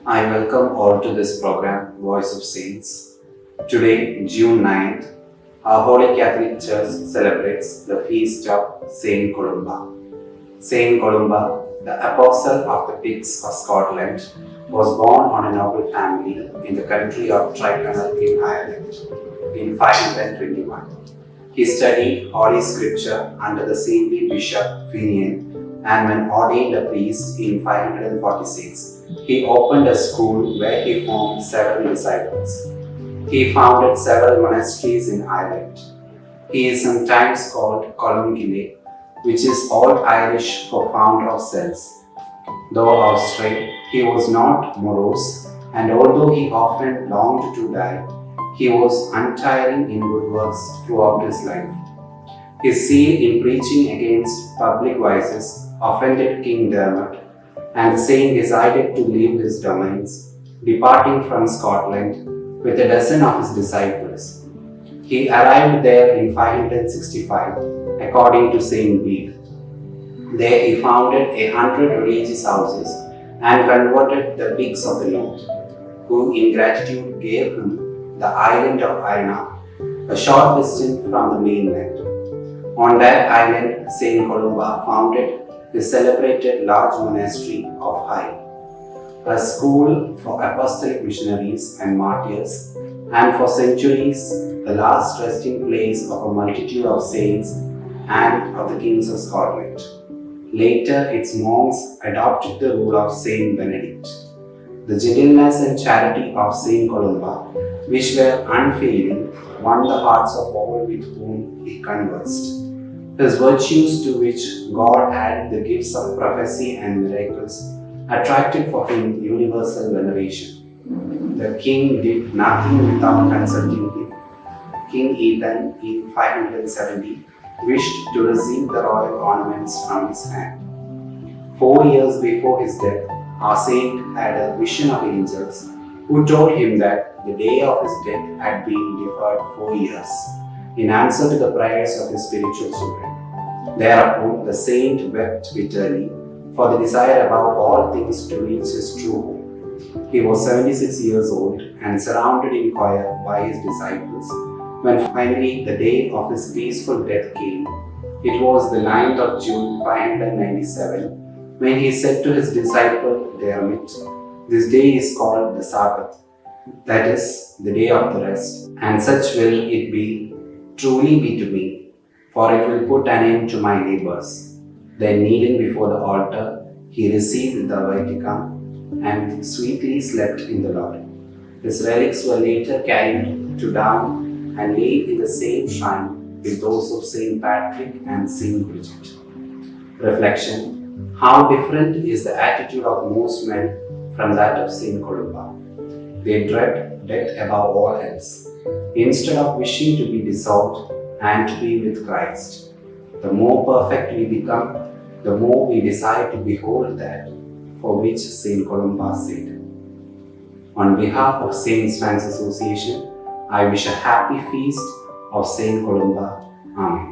I welcome all to this program, Voice of Saints. Today, June 9th, our Holy Catholic Church celebrates the feast of Saint Columba. Saint Columba, the apostle of the pigs of Scotland, was born on a noble family in the country of Tyrconnell in Ireland in 521. He studied Holy Scripture under the saintly Bishop Quilon, and when ordained a priest in 546, he opened a school where he formed several disciples. He founded several monasteries in Ireland. He is sometimes called Columba, which is Old Irish for founder of cells. Though austere, he was not morose, and although he often longed to die, he was untiring in good works throughout his life. His zeal in preaching against public vices offended King Dermot, and the saint decided to leave his domains, departing from Scotland with a dozen of his disciples. He arrived there in 565, according to Saint Bede. There he founded 100 religious houses and converted the pigs of the north, who in gratitude gave him the island of Iona, a short distance from the mainland. On that island, Saint Columba founded the celebrated large monastery of High, a school for apostolic missionaries and martyrs, and for centuries the last resting place of a multitude of saints and of the kings of Scotland. Later, its monks adopted the rule of Saint Benedict. The gentleness and charity of Saint Columba, which were unfailing, won the hearts of all with whom he conversed. His virtues, to which God added the gifts of prophecy and miracles, attracted for him universal veneration. The king did nothing without consulting him. King Ethan, in 570, wished to receive the royal ornaments from his hand. 4 years before his death, our saint had a vision of angels who told him that the day of his death had been deferred 4 years in answer to the prayers of his spiritual children. Thereupon the saint wept bitterly for the desire above all things to reach his true home. He was 76 years old and surrounded in choir by his disciples. When finally the day of his peaceful death came, it was the 9th of June 597, when he said to his disciple Dermot, "This day is called the Sabbath, that is, the day of the rest, and such will it be, truly be to me, for it will put an end to my labors." Then kneeling before the altar, he received the viaticum and sweetly slept in the Lord. His relics were later carried to down and laid in the same shrine with those of Saint Patrick and Saint Bridget. Reflection: how different is the attitude of most men from that of Saint Columba. They dread death above all else, instead of wishing to be dissolved and to be with Christ. The more perfect we become, the more we desire to behold that for which Saint Columba said. On behalf of Saints Fans Association, I wish a happy feast of Saint Columba. Amen.